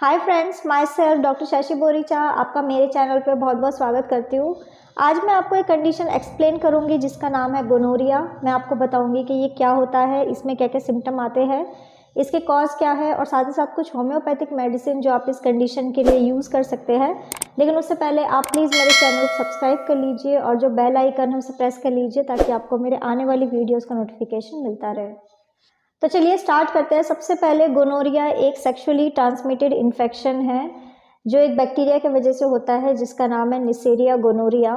Hi friends, my self doctor Shashi Boricha आपका मेरे channel पे बहुत बहुत स्वागत करती हूँ। आज मैं आपको एक कंडीशन एक्सप्लेन करूँगी जिसका नाम है गोनोरिया। मैं आपको बताऊँगी कि ये क्या होता है, इसमें क्या क्या सिम्टम आते हैं, इसके कॉज क्या है और साथ ही साथ कुछ होम्योपैथिक मेडिसिन जो आप इस कंडीशन के लिए यूज़ कर सकते हैं। लेकिन उससे पहले आप प्लीज़ मेरे चैनल को सब्सक्राइब कर लीजिए और जो बेल आइकन है उसे प्रेस कर लीजिए ताकि आपको मेरे आने वाली वीडियोज़ का नोटिफिकेशन मिलता रहे। तो चलिए स्टार्ट करते हैं। सबसे पहले गोनोरिया एक सेक्सुअली ट्रांसमिटेड इन्फेक्शन है जो एक बैक्टीरिया की वजह से होता है जिसका नाम है निसेरिया गोनोरिया।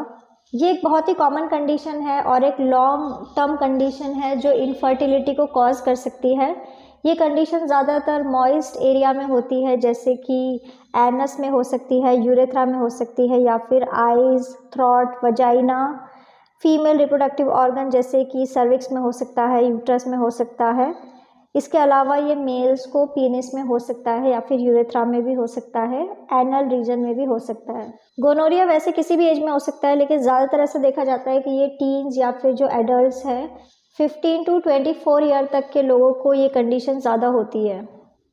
ये एक बहुत ही कॉमन कंडीशन है और एक लॉन्ग टर्म कंडीशन है जो इनफर्टिलिटी को कॉज कर सकती है। ये कंडीशन ज़्यादातर मॉइस्ट एरिया में होती है, जैसे कि एनस में हो सकती है, यूरेथ्रा में हो सकती है, या फिर eyes, throat, vagina, female reproductive organ जैसे कि सर्विक्स में हो सकता है, यूट्रस में हो सकता है। इसके अलावा ये मेल्स को पीनिस में हो सकता है या फिर यूरेथ्रा में भी हो सकता है, एनल रीजन में भी हो सकता है। गोनोरिया वैसे किसी भी एज में हो सकता है, लेकिन ज़्यादातर ऐसा देखा जाता है कि ये टीन्स या फिर जो एडल्ट्स हैं 15 to 24 ईयर तक के लोगों को ये कंडीशन ज़्यादा होती है।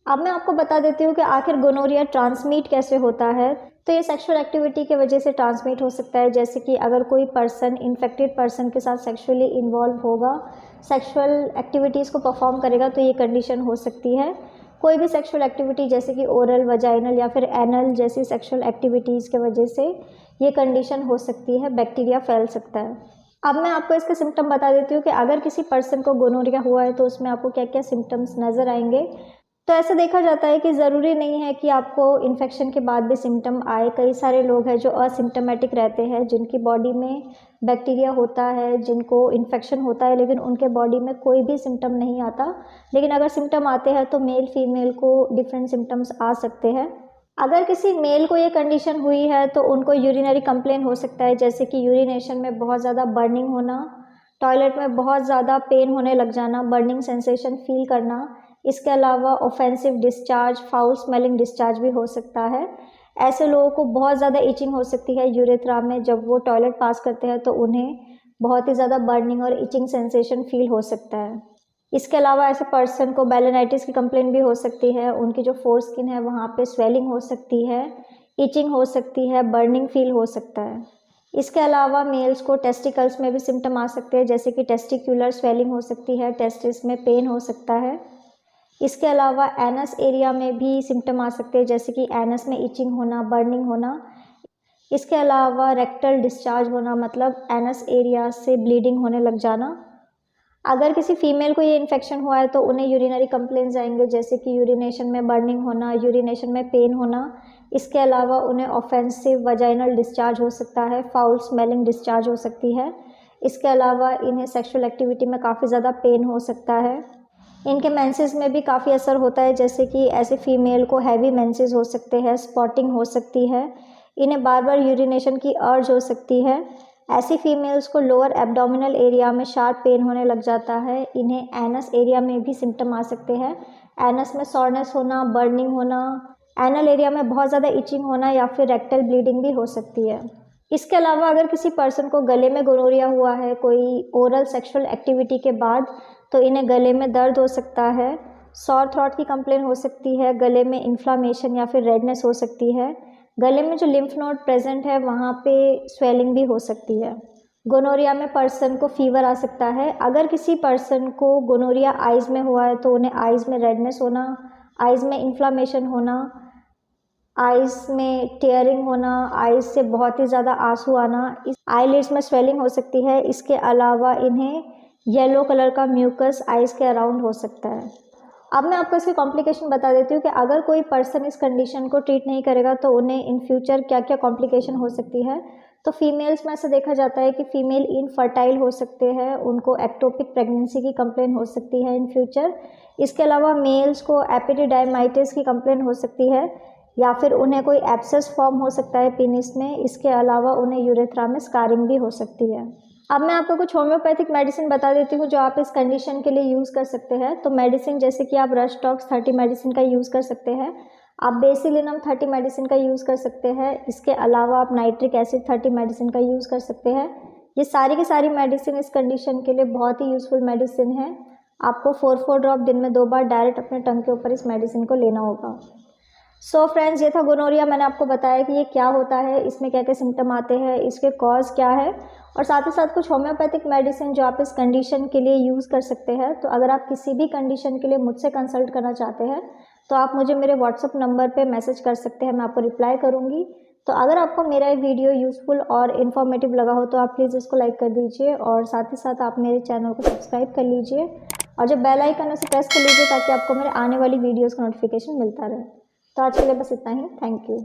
अब मैं आपको बता देती हूँ कि आखिर गोनोरिया ट्रांसमिट कैसे होता है। तो ये सेक्सुअल एक्टिविटी की वजह से ट्रांसमिट हो सकता है, जैसे कि अगर कोई पर्सन इन्फेक्टेड पर्सन के साथ सेक्सुअली इन्वॉल्व होगा, सेक्सुअल एक्टिविटीज़ को परफॉर्म करेगा, तो ये कंडीशन हो सकती है। कोई भी सेक्सुअल एक्टिविटी जैसे कि ओरल, वजाइनल या फिर एनल जैसी सेक्सुअल एक्टिविटीज़ के वजह से ये कंडीशन हो सकती है, बैक्टीरिया फैल सकता है। अब मैं आपको इसके सिम्टम बता देती हूँ कि अगर किसी पर्सन को गोनोरिया हुआ है तो उसमें आपको क्या क्या सिम्टम्स नज़र आएंगे। तो ऐसा देखा जाता है कि ज़रूरी नहीं है कि आपको इन्फेक्शन के बाद भी सिम्टम आए। कई सारे लोग हैं जो असिम्टमेटिक रहते हैं, जिनकी बॉडी में बैक्टीरिया होता है, जिनको इन्फेक्शन होता है, लेकिन उनके बॉडी में कोई भी सिम्टम नहीं आता। लेकिन अगर सिम्टम आते हैं तो मेल फीमेल को डिफरेंट सिम्टम्स आ सकते हैं। अगर किसी मेल को ये कंडीशन हुई है तो उनको यूरिनरी कंप्लेन हो सकता है, जैसे कि यूरिनेशन में बहुत ज़्यादा बर्निंग होना, टॉयलेट में बहुत ज़्यादा पेन होने लग जाना, बर्निंग सेंसेशन फील करना। इसके अलावा offensive discharge, foul smelling discharge भी हो सकता है। ऐसे लोगों को बहुत ज़्यादा इचिंग हो सकती है यूरेथ्रा में, जब वो टॉयलेट पास करते हैं तो उन्हें बहुत ही ज़्यादा बर्निंग और इचिंग सेंसेशन फील हो सकता है। इसके अलावा ऐसे पर्सन को बेलेनाइटिस की कंप्लेन भी हो सकती है। उनकी जो फोर स्किन है वहाँ पे स्वेलिंग हो सकती है, इचिंग हो सकती है, बर्निंग फील हो सकता है। इसके अलावा मेल्स को टेस्टिकल्स में भी सिम्टम आ सकते हैं, जैसे कि टेस्टिकुलर स्वेलिंग हो सकती है, टेस्टिस में पेन हो सकता है। इसके अलावा एनस एरिया में भी सिम्टम आ सकते हैं, जैसे कि एनस में इचिंग होना, बर्निंग होना। इसके अलावा रेक्टल डिस्चार्ज होना, मतलब एनस एरिया से ब्लीडिंग होने लग जाना। अगर किसी फीमेल को ये इन्फेक्शन हुआ है तो उन्हें यूरिनरी कंप्लेंट्स आएंगे, जैसे कि यूरिनेशन में बर्निंग होना, यूरिनेशन में पेन होना। इसके अलावा उन्हें ऑफेंसिव वजाइनल डिस्चार्ज हो सकता है, फाउल स्मेलिंग डिस्चार्ज हो सकती है। इसके अलावा इन्हें सेक्सुअल एक्टिविटी में काफ़ी ज़्यादा पेन हो सकता है। इनके मेंसेस में भी काफ़ी असर होता है, जैसे कि ऐसे फीमेल को हैवी मेंसेस हो सकते हैं, स्पॉटिंग हो सकती है, इन्हें बार बार यूरिनेशन की अर्ज हो सकती है। ऐसी फीमेल्स को लोअर एब्डोमिनल एरिया में शार्प पेन होने लग जाता है। इन्हें एनस एरिया में भी सिम्टम आ सकते हैं, एनस में सॉरनेस होना, बर्निंग होना, एनल एरिया में बहुत ज़्यादा इचिंग होना या फिर रेक्टल ब्लीडिंग भी हो सकती है। इसके अलावा अगर किसी पर्सन को गले में गोनोरिया हुआ है कोई ओरल सेक्सुअल एक्टिविटी के बाद, तो इन्हें गले में दर्द हो सकता है, सॉर थ्रॉट की कंप्लेन हो सकती है, गले में इन्फ्लामेशन या फिर रेडनेस हो सकती है, गले में जो लिम्फ नोड प्रेजेंट है वहाँ पे स्वेलिंग भी हो सकती है। गोनोरिया में पर्सन को फीवर आ सकता है। अगर किसी पर्सन को गोनोरिया आइज़ में हुआ है तो उन्हें आइज़ में रेडनेस होना, आइज़ में इन्फ्लामेशन होना, आइज़ में टेयरिंग होना, आइज़ से बहुत ही ज़्यादा आंसू आना, इस आईलिड्स में स्वेलिंग हो सकती है। इसके अलावा इन्हें येलो कलर का म्यूकस आइज़ के अराउंड हो सकता है। अब मैं आपको इसकी कॉम्प्लिकेशन बता देती हूँ कि अगर कोई पर्सन इस कंडीशन को ट्रीट नहीं करेगा तो उन्हें इन फ्यूचर क्या क्या कॉम्प्लिकेशन हो सकती है। तो फीमेल्स में ऐसा देखा जाता है कि फीमेल इनफर्टाइल हो सकते हैं, उनको एक्टोपिक प्रेगनेंसी की कंप्लेन हो सकती है इन फ्यूचर। इसके अलावा मेल्स को एपिडिडाइमाइटिस की कंप्लेन हो सकती है, या फिर उन्हें कोई एब्सेस फॉर्म हो सकता है पेनिस में। इसके अलावा उन्हें यूरेथ्रा में स्कारिंग भी हो सकती है। अब मैं आपको कुछ होम्योपैथिक मेडिसिन बता देती हूँ जो आप इस कंडीशन के लिए यूज़ कर सकते हैं। तो मेडिसिन जैसे कि आप रशटॉक्स 30 मेडिसिन का यूज़ कर सकते हैं, आप बेसिलिनम 30 मेडिसिन का यूज़ कर सकते हैं। इसके अलावा आप नाइट्रिक एसिड 30 मेडिसिन का यूज़ कर सकते हैं। ये सारी की सारी मेडिसिन इस कंडीशन के लिए बहुत ही यूज़फुल मेडिसिन है। आपको 4 ड्रॉप दिन में 2 बार डायरेक्ट अपने टंग के ऊपर इस मेडिसिन को लेना होगा। सो फ्रेंड्स, ये था गोनोरिया। मैंने आपको बताया कि ये क्या होता है, इसमें क्या क्या सिम्टम आते हैं, इसके कॉज क्या है, और साथ ही साथ कुछ होम्योपैथिक मेडिसिन जो आप इस कंडीशन के लिए यूज़ कर सकते हैं। तो अगर आप किसी भी कंडीशन के लिए मुझसे कंसल्ट करना चाहते हैं तो आप मुझे मेरे व्हाट्सअप नंबर पे मैसेज कर सकते हैं, मैं आपको रिप्लाई करूँगी। तो अगर आपको मेरा ये वीडियो यूज़फुल और इन्फॉर्मेटिव लगा हो तो आप प्लीज़ इसको लाइक कर दीजिए, और साथ ही साथ आप मेरे चैनल को सब्सक्राइब कर लीजिए, और जो बेल आइकन है उसे प्रेस कर लीजिए ताकि आपको मेरे आने वाली वीडियोज़ का नोटिफिकेशन मिलता रहे। तो आज के लिए बस इतना ही। Thank you.